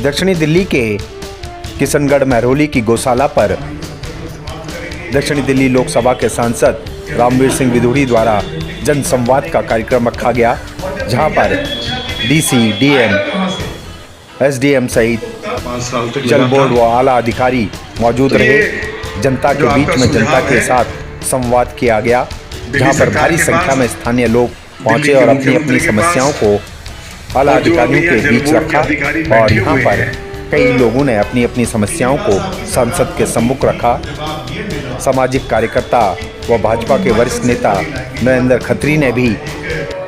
दक्षिणी दिल्ली के किशनगढ़ महरौली की गौशाला पर दक्षिणी दिल्ली लोकसभा के सांसद रामवीर सिंह विधूड़ी द्वारा जनसंवाद का कार्यक्रम रखा गया, जहां पर डीसी, डीएम, एसडीएम सहित जल बोर्ड व आला अधिकारी मौजूद रहे। जनता के बीच में जनता के साथ संवाद किया गया, जहां पर भारी संख्या में स्थानीय लोग पहुंचे और अपनी अपनी समस्याओं को आला अधिकारियों के बीच रखा और यहां पर कई लोगों ने अपनी अपनी समस्याओं को सांसद के सम्मुख रखा। सामाजिक कार्यकर्ता व भाजपा के वरिष्ठ नेता नरेंद्र खत्री ने भी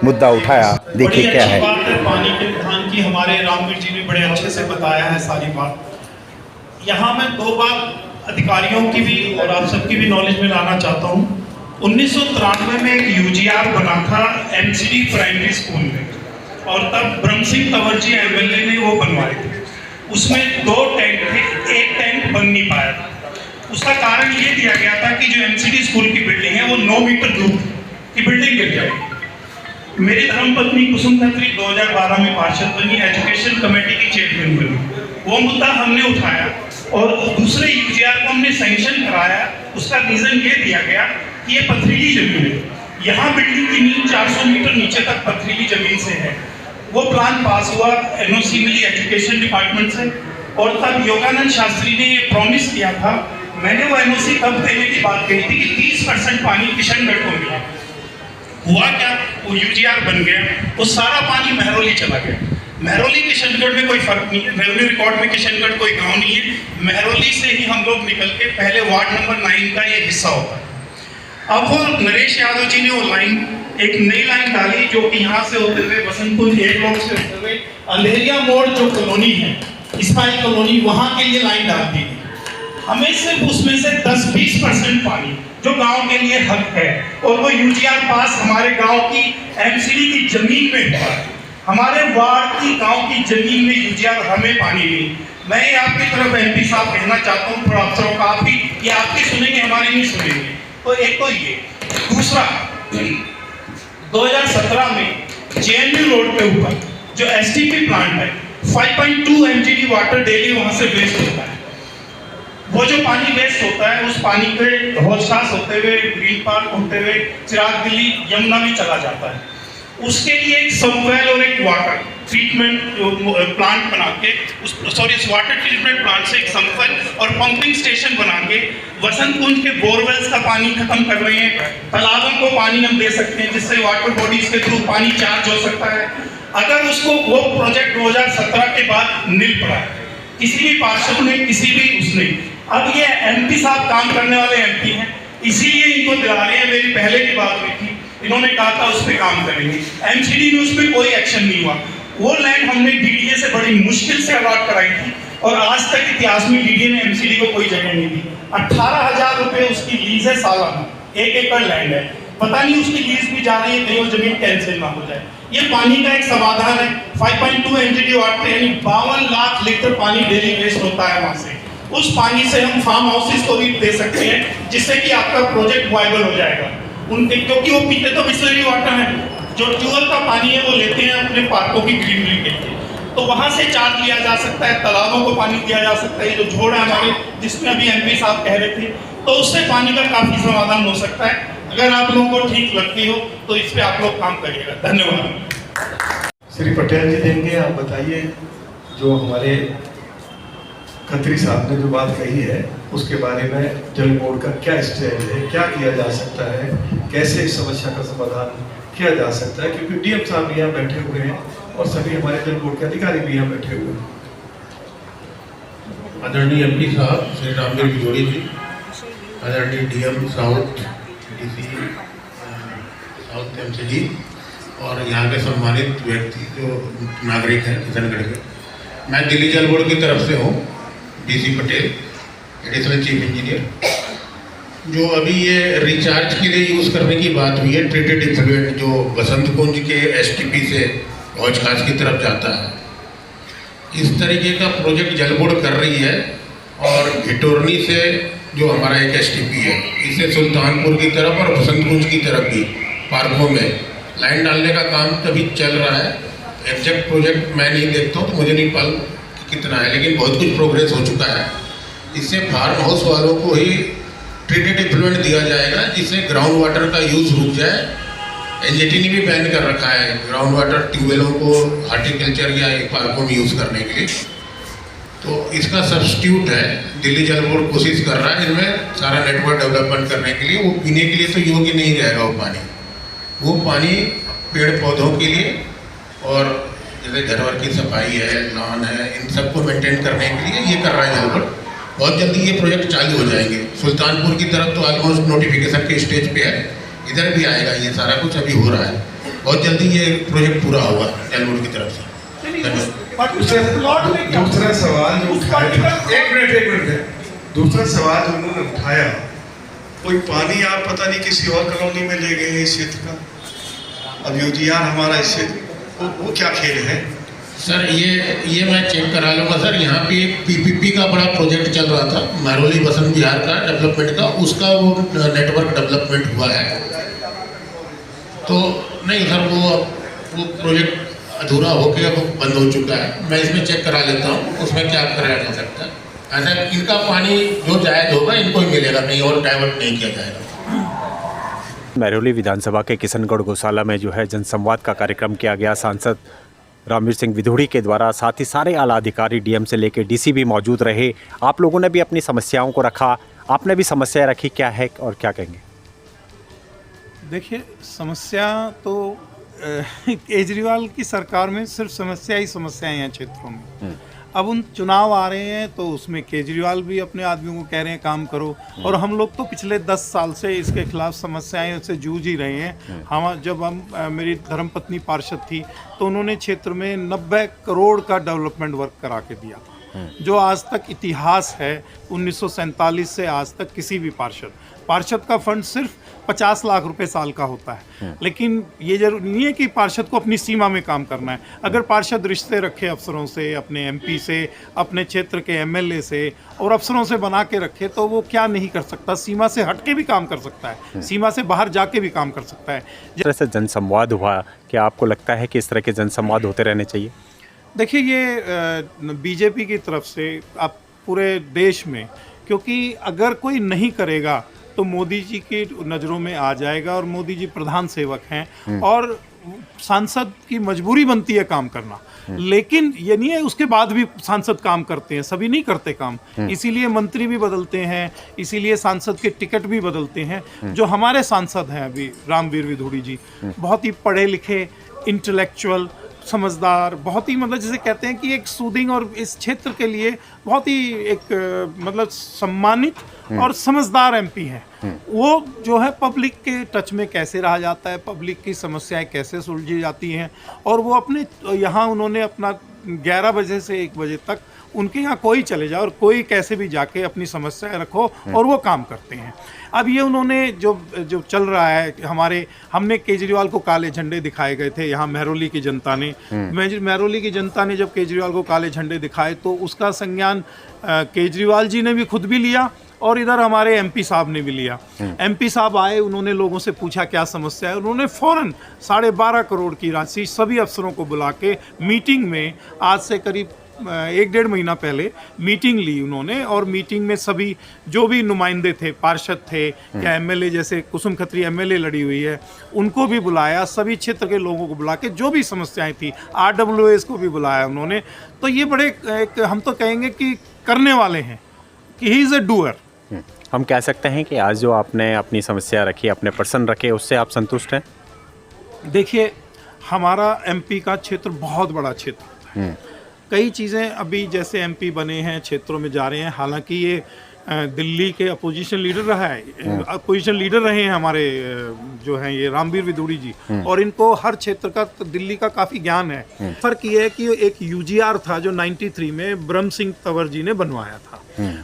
मुद्दा उठाया। देखिए क्या है। पानी के प्रधान की हमारे रामवीर जी ने बड़े अच्छे से बताया है सारी बात। यहाँ मैं दो बात अधिकारियों की भी और आप सबकी भी नॉलेज में लाना चाहता हूँ। 1993 में एक यूजीआर बना था एमसीडी प्राइमरी स्कूल में, और तब ब्रह्म सिंह तंवर जी एमएलए ने वो बनवाए थे। उसमें 2 टैंक थे, एक टैंक बन नहीं पाया था। उसका कारण ये दिया गया था कि जो एमसीडी स्कूल की बिल्डिंग है वो 9 मीटर दूर की बिल्डिंग गिर जाएगी। मेरी धर्मपत्नी कुसुम खत्री 2012 में पार्षद बनी, एजुकेशन कमेटी की चेयरमैन बनी। वो मुद्दा हमने उठाया और दूसरे यूजीआर को हमने सैंक्शन कराया। उसका रीजन ये दिया गया कि ये पथरीली जमीन है, यहाँ बिल्डिंग की नींव 400 मीटर नीचे तक पथरीली जमीन से है। वो प्लान पास हुआ एनओसी मिली एजुकेशन डिपार्टमेंट से, और तब योगानंद शास्त्री ने ये प्रॉमिस किया था। मैंने वो एनओसी तब देने की बात कही थी कि 30% पानी किशनगढ़ को मिला। हुआ क्या, वो यूजीआर बन गया, वो सारा पानी महरौली चला गया। महरौली किशनगढ़ में कोई फर्क नहीं है, रेवेन्यू रिकॉर्ड में किशनगढ़ कोई गांव नहीं है। महरौली से ही हम लोग निकल के पहले वार्ड नंबर 9 का ये हिस्सा होता है। अब वो नरेश यादव जी ने वो लाइन, एक नई लाइन डाली, जो कि यहाँ से होते हुए बसंतपुर एक ब्लॉक से होते हुए अंधेरिया मोड़ जो कॉलोनी है, इस्माइल कॉलोनी, वहाँ के लिए लाइन डाल दी गई। हमें सिर्फ उसमें से 10-20% पानी जो गांव के लिए हक है, और वो यूजीआर पास हमारे गांव की एमसीडी की जमीन में हुआ है। हमारे वार्ड की गांव की जमीन में यूजीआर, हमें पानी नहीं। मैं ये आपकी तरफ एमपी साहब कहना चाहता हूँ, थोड़ा अफसरों का, आप ही ये आपकी सुनेंगे, हमारी नहीं सुनेंगे। तो एक तो ये, दूसरा 2017 में जेएनयू रोड के ऊपर जो एसटीपी प्लांट है, 5.2 एमजीडी वाटर डेली वहां से वेस्ट होता है। वो जो पानी वेस्ट होता है, उस पानी के हौज-खास होते हुए, ग्रीन पार्क होते हुए, चिराग दिल्ली, यमुना में चला जाता है। उसके लिए एक सबवेल और एक वाटर ट्रीटमेंट प्लांट बना के, इस वाटर ट्रीटमेंट प्लांट से एक सबवेल और पंपिंग स्टेशन बना के वसंत कुंज के बोरवेल्स का पानी खत्म कर रहे हैं। तालाबों को पानी हम दे सकते हैं, जिससे वाटर बॉडीज के थ्रू पानी चार्ज हो सकता है। अगर उसको, वो प्रोजेक्ट 2017 के बाद निल पड़ा है, किसी भी पार्षद ने, किसी भी उसने। अब ये एमपी साहब काम करने वाले एमपी हैं, इसीलिए इनको दिला रहे हैं। मेरी पहले की बात हुई थी, इन्होंने कहा था उस पर काम करेंगे, एमसीडी में उस पर कोई एक्शन नहीं हुआ। वो लैंड हमने डीडीए से बड़ी मुश्किल से अलॉट कराई थी, और आज तक इतिहास में डीडीए ने एमसीडी को कोई जगह नहीं दी। 18,000 रुपए उसकी लीज है सालाना, 1 एकड़ लैंड है। पता नहीं उसकी लीज भी जा रही है, कहीं वो जमीन कैंसिल ना हो जाए। ये पानी का एक समाधान है। 5.2 एमजीडी वाटर, यानी 52 लाख लीटर पानी डेली वेस्ट होता है वहां से। उस पानी से हम फार्म हाउसेस को भी दे सकते हैं, जिससे कि आपका प्रोजेक्ट वायबल हो जाएगा उनके, क्योंकि वो पीते तो बिस्लरी वाटर है। जो ट्यूबवेल का पानी है वो लेते हैं अपने पार्कों की ग्रीनरी के लिए, तो वहां से चार्ज लिया जा सकता है। तालाबों को पानी दिया जा सकता है, जो झोड़ है हमारे, जिसमें अभी एमपी साहब कह रहे थे, तो उससे पानी का काफी समाधान हो सकता है। अगर आप लोगों को ठीक लगती हो तो इस पे आप लोग काम करिएगा। धन्यवाद। श्री पटेल जी देंगे, आप बताइए जो हमारे खत्री साहब ने जो बात कही है उसके बारे में, जल बोर्ड का क्या स्टैंड है, क्या किया जा सकता है, कैसे इस समस्या का समाधान किया जा सकता है, क्योंकि डीएम साहब भी यहाँ बैठे हुए हैं और सभी हमारे जल बोर्ड के अधिकारी भी यहाँ बैठे हुए हैं। आदरणीय एमपी साहब श्री रामवीर विधूड़ी जी, आदरणीय DM south, DC south MCD, और यहाँ के सम्मानित व्यक्ति जो नागरिक हैं किशनगढ़ के। मैं दिल्ली जल बोर्ड की तरफ से हूँ, DC Patel, additional chief engineer. जो अभी ये रिचार्ज के लिए यूज़ करने की बात हुई है, ट्रीटेड इफ्लुएंट जो बसंत कुंज के एसटीपी से हौज-खास की तरफ जाता है, इस तरीके का प्रोजेक्ट जल बोर्ड कर रही है। और हिटोरनी से जो हमारा एक एसटीपी है, इसे सुल्तानपुर की तरफ और बसंत कुंज की तरफ भी पार्कों में लाइन डालने का काम तभी चल रहा है। एग्जैक्ट प्रोजेक्ट मैं नहीं देखता हूँ, तो मुझे नहीं कितना है, लेकिन बहुत कुछ प्रोग्रेस हो चुका है। इससे फार्म हाउस वालों को ही ट्रीटेड इफ्लुएंट दिया जाएगा, जिससे ग्राउंड वाटर का यूज़ रुक जाए। एनजीटी ने भी बैन कर रखा है ग्राउंड वाटर ट्यूबवेलों को हार्टिकल्चर या पार्कों में यूज़ करने के लिए। तो इसका सब्स्टिट्यूट है, दिल्ली जल बोर्ड कोशिश कर रहा है इनमें सारा नेटवर्क डेवलपमेंट करने के लिए। वो पीने के लिए तो योग्य नहीं रहेगा वो पानी पेड़ पौधों के लिए और जैसे घर की सफाई है, लॉन है, इन सबको मेंटेन करने के लिए ये कर रहा है जल बोर्ड। बहुत जल्दी ये प्रोजेक्ट चालू हो जाएंगे। सुल्तानपुर की तरफ तो ऑलमोस्ट नोटिफिकेशन के स्टेज पे है, इधर भी आएगा। ये सारा कुछ अभी हो रहा है, बहुत जल्दी ये प्रोजेक्ट पूरा होगा जल बोर्ड की तरफ से। दूसरा सवाल जो उठाया, एक मिनट, दूसरा सवाल जो उन्होंने उठाया, कोई पानी आप पता नहीं किसी और कॉलोनी में ले गए इस क्षेत्र का। अब यूजीआर हमारा इस क्षेत्र वो क्या खेल है सर? ये मैं चेक करा लूँगा सर। यहाँ पे पीपीपी का बड़ा प्रोजेक्ट चल रहा था, महरौली बसंत विहार का डेवलपमेंट का, उसका वो नेटवर्क डेवलपमेंट हुआ है। तो नहीं सर, वो प्रोजेक्ट अधूरा होकर अब बंद हो चुका है। मैं इसमें चेक करा लेता हूँ उसमें क्या कराया जा सकता है। ऐसा इनका पानी जो जायज़ होगा इनको ही मिलेगा, कहीं और डाइवर्ट नहीं किया जाएगा। महरौली विधानसभा के किशनगढ़ गौशाला में जो है जनसंवाद का कार्यक्रम किया गया। सांसद रामवीर सिंह विधूड़ी के द्वारा, साथ ही सारे आला अधिकारी डीएम से लेकर डीसी भी मौजूद रहे। आप लोगों ने भी अपनी समस्याओं को रखा, आपने भी समस्या रखी, क्या है और क्या कहेंगे? देखिए, समस्या तो केजरीवाल की सरकार में सिर्फ समस्या ही समस्याएं हैं क्षेत्रों में। अब उन चुनाव आ रहे हैं तो उसमें केजरीवाल भी अपने आदमियों को कह रहे हैं काम करो, और हम लोग तो पिछले 10 साल से इसके खिलाफ समस्याएं से जूझ ही रहे हैं। जब मेरी धर्मपत्नी पार्षद थी तो उन्होंने क्षेत्र में 90 करोड़ का डेवलपमेंट वर्क करा के दिया था, जो आज तक इतिहास है। 1947 से आज तक किसी भी पार्षद का फंड सिर्फ 50 लाख रुपए साल का होता है। लेकिन ये जरूरी नहीं है कि पार्षद को अपनी सीमा में काम करना है। अगर पार्षद रिश्ते रखे अफसरों से, अपने एमपी से, अपने क्षेत्र के एमएलए से और अफसरों से बना के रखे, तो वो क्या नहीं कर सकता? सीमा से हट के भी काम कर सकता है, सीमा से बाहर जाके भी काम कर सकता है। जिस तरह से जनसंवाद हुआ, क्या आपको लगता है कि इस तरह के जनसंवाद होते रहने चाहिए? देखिए, ये बीजेपी की तरफ से अब पूरे देश में, क्योंकि अगर कोई नहीं करेगा तो मोदी जी की नज़रों में आ जाएगा, और मोदी जी प्रधान सेवक हैं और सांसद की मजबूरी बनती है काम करना। लेकिन ये नहीं है उसके बाद भी सांसद काम करते हैं, सभी नहीं करते काम, इसीलिए मंत्री भी बदलते हैं, इसीलिए सांसद के टिकट भी बदलते हैं। जो हमारे सांसद हैं अभी, रामवीर विधूड़ी जी, बहुत ही पढ़े लिखे, इंटेलेक्चुअल, समझदार, बहुत ही मतलब जिसे कहते हैं कि एक सूदिंग, और इस क्षेत्र के लिए बहुत ही एक मतलब सम्मानित और समझदार एमपी हैं। वो जो है पब्लिक के टच में कैसे रहा जाता है, पब्लिक की समस्याएं कैसे सुलझी जाती हैं, और वो अपने यहाँ उन्होंने अपना 11 बजे से 1 बजे तक उनके यहाँ कोई चले जाए और कोई कैसे भी जाके अपनी समस्याएं रखो, और वो काम करते हैं। अब ये उन्होंने जो चल रहा है, हमने केजरीवाल को काले झंडे दिखाए गए थे यहाँ महरौली की जनता ने। महरौली की जनता ने जब केजरीवाल को काले झंडे दिखाए तो उसका संज्ञान केजरीवाल जी ने भी खुद भी लिया, और इधर हमारे एमपी साहब ने भी लिया। एमपी साहब आए, उन्होंने लोगों से पूछा क्या समस्या है, उन्होंने फ़ौरन 12.5 करोड़ की राशि सभी अफसरों को बुला के मीटिंग में, आज से करीब 1-1.5 महीना पहले मीटिंग ली उन्होंने, और मीटिंग में सभी जो भी नुमाइंदे थे, पार्षद थे या एमएलए, जैसे कुसुम खत्री एमएलए लड़ी हुई है, उनको भी बुलाया, सभी क्षेत्र के लोगों को बुला के जो भी समस्याएं थी, RWS को भी बुलाया उन्होंने। तो ये बड़े हम तो कहेंगे कि करने वाले हैं, कि ही इज़ अ डूअर। हम कह सकते हैं कि आज जो आपने अपनी समस्या रखी, अपने प्रश्न रखे, उससे आप संतुष्ट हैं? देखिए, हमारा एमपी का क्षेत्र बहुत बड़ा क्षेत्र है। कई चीज़ें अभी जैसे एमपी बने हैं, क्षेत्रों में जा रहे हैं। हालांकि ये दिल्ली के अपोजिशन लीडर रहा है, अपोजिशन लीडर रहे हैं हमारे जो हैं ये रामवीर विधूड़ी जी, और इनको हर क्षेत्र का, दिल्ली का काफ़ी ज्ञान है। फर्क ये है कि एक यूजीआर था जो 93 में ब्रह्म सिंह तंवर जी ने बनवाया था।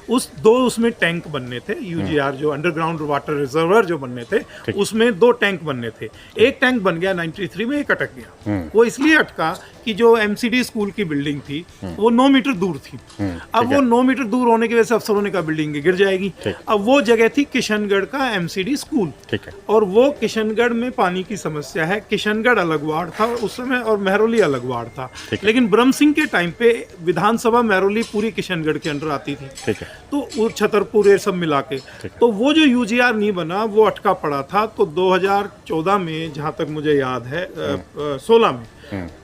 उस दो उसमें टैंक बनने थे, यूजीआर जो अंडरग्राउंड वाटर रिजर्वर जो बनने थे, उसमें 2 टैंक बनने थे। एक टैंक बन गया 93 में, एक अटक गया। वो इसलिए अटका कि जो एमसीडी स्कूल की बिल्डिंग थी वो 9 मीटर दूर थी। अब वो 9 मीटर दूर होने की वजह से अफसरों ने कहा बिल्डिंग गिर जाएगी। अब वो जगह थी किशनगढ़ का एमसीडी स्कूल, और वो किशनगढ़ में पानी की समस्या है। किशनगढ़ अलग वार्ड था उस समय और महरौली अलग वार्ड था, लेकिन ब्रह्म सिंह के टाइम पे विधानसभा महरौली पूरी किशनगढ़ के अंडर आती थी, तो वो छतरपुर ये सब मिला के, तो वो जो यूजीआर नहीं बना वो अटका पड़ा था। तो 2014 में, जहाँ तक मुझे याद है 16 में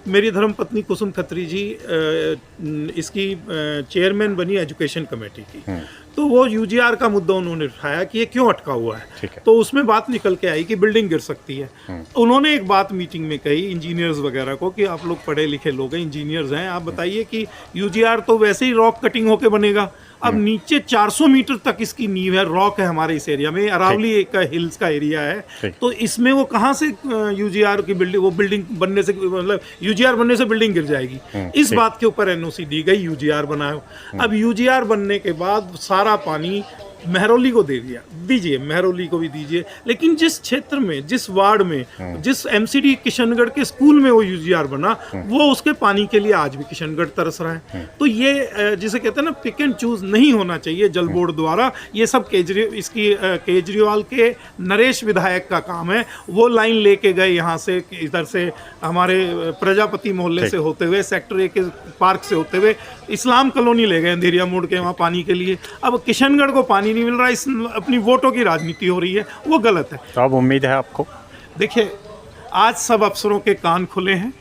मेरी धर्मपत्नी कुसुम खत्री जी इसकी चेयरमैन बनी एजुकेशन कमेटी की। तो वो यूजीआर का मुद्दा उन्होंने उठाया कि ये क्यों अटका हुआ है, तो उसमें बात निकल के आई कि बिल्डिंग गिर सकती है। उन्होंने एक बात मीटिंग में कही इंजीनियर्स वगैरह को कि आप लोग पढ़े लिखे लोग हैं, इंजीनियर्स हैं, आप बताइए कि यूजीआर तो वैसे ही रॉक कटिंग होके बनेगा, अब नीचे 400 मीटर तक इसकी नींव है, रॉक है हमारे इस एरिया में, अरावली का हिल्स का एरिया है, तो इसमें वो कहाँ से यूजीआर की बिल्डिंग, वो बिल्डिंग बनने से मतलब यूजीआर बनने से बिल्डिंग गिर जाएगी। इस बात के ऊपर एनओसी दी गई, यूजीआर बनाओ। अब यूजीआर बनने के बाद सारा पानी महरौली को दे दिया, दीजिए महरौली को भी दीजिए, लेकिन जिस क्षेत्र में, जिस वार्ड में, जिस एमसीडी किशनगढ़ के स्कूल में वो यूजीआर बना, वो उसके पानी के लिए आज भी किशनगढ़ तरस रहा है। तो ये जिसे कहते हैं ना पिक एंड चूज नहीं होना चाहिए जल बोर्ड द्वारा। ये सब केजरीवाल के नरेश विधायक का काम है। वो लाइन लेके गए यहाँ से, इधर से हमारे प्रजापति मोहल्ले से होते हुए, सेक्टर 1 के पार्क से होते हुए इस्लाम कॉलोनी ले गए अंधेरिया मोड़ के वहाँ पानी के लिए। अब किशनगढ़ को पानी नहीं मिल रहा, इस अपनी वोटों की राजनीति हो रही है, वो गलत है। तो अब उम्मीद है आपको? देखिए, आज सब अफसरों के कान खुले हैं,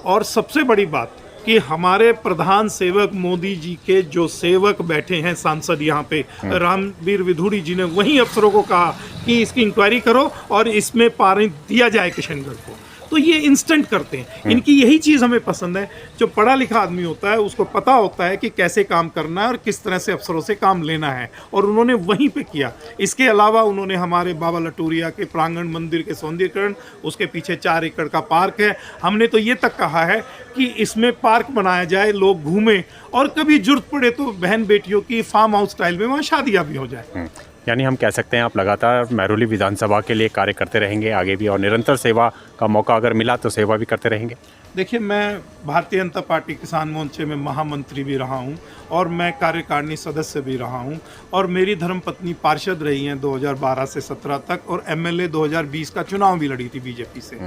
और सबसे बड़ी बात कि हमारे प्रधान सेवक मोदी जी के जो सेवक बैठे हैं सांसद यहाँ पे, रामवीर विधुड़ी जी ने वही अफसरों को कहा कि इसकी इंक्वायरी करो और इसमें पानी दिया जाए किशनगढ़ को। तो ये इंस्टेंट करते हैं, इनकी यही चीज़ हमें पसंद है। जो पढ़ा लिखा आदमी होता है उसको पता होता है कि कैसे काम करना है और किस तरह से अफसरों से काम लेना है, और उन्होंने वहीं पे किया। इसके अलावा उन्होंने हमारे बाबा लटूरिया के प्रांगण मंदिर के सौंदर्यीकरण, उसके पीछे 4 एकड़ का पार्क है, हमने तो ये तक कहा है कि इसमें पार्क बनाया जाए, लोग घूमें, और कभी जरूरत पड़े तो बहन बेटियों की फार्म हाउस स्टाइल में वहाँ शादियाँ भी हो जाए। यानी हम कह सकते हैं आप लगातार महरौली विधानसभा के लिए कार्य करते रहेंगे आगे भी, और निरंतर सेवा का मौका अगर मिला तो सेवा भी करते रहेंगे? देखिए, मैं भारतीय जनता पार्टी किसान मोर्चे में महामंत्री भी रहा हूं, और मैं कार्यकारिणी सदस्य भी रहा हूं, और मेरी धर्मपत्नी पार्षद रही हैं 2012 से 17 तक, और एमएलए 2020 का चुनाव भी लड़ी थी बीजेपी से।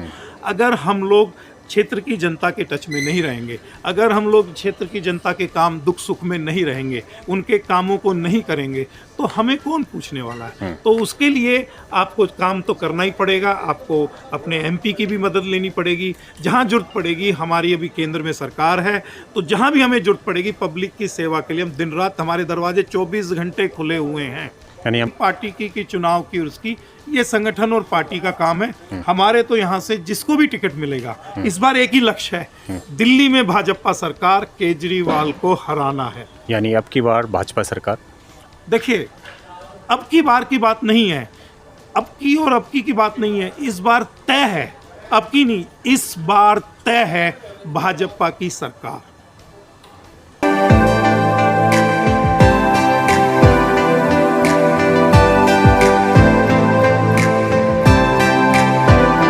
अगर हम लोग क्षेत्र की जनता के टच में नहीं रहेंगे, अगर हम लोग क्षेत्र की जनता के काम दुख सुख में नहीं रहेंगे, उनके कामों को नहीं करेंगे, तो हमें कौन पूछने वाला है। तो उसके लिए आपको काम तो करना ही पड़ेगा, आपको अपने एमपी की भी मदद लेनी पड़ेगी, जहां जरूरत पड़ेगी। हमारी अभी केंद्र में सरकार है, तो जहां भी हमें जरूरत पड़ेगी पब्लिक की सेवा के लिए हम दिन रात, हमारे दरवाजे 24 घंटे खुले हुए हैं। यानी हम पार्टी की चुनाव की, उसकी ये संगठन और पार्टी का काम है। हमारे तो यहाँ से जिसको भी टिकट मिलेगा, इस बार एक ही लक्ष्य है, दिल्ली में भाजपा सरकार, केजरीवाल को हराना है। यानी अब की बार भाजपा सरकार? देखिए, अब की बार की बात नहीं है, अब की बात नहीं है, इस बार तय है, अब की नहीं, इस बार तय है भाजपा की सरकार।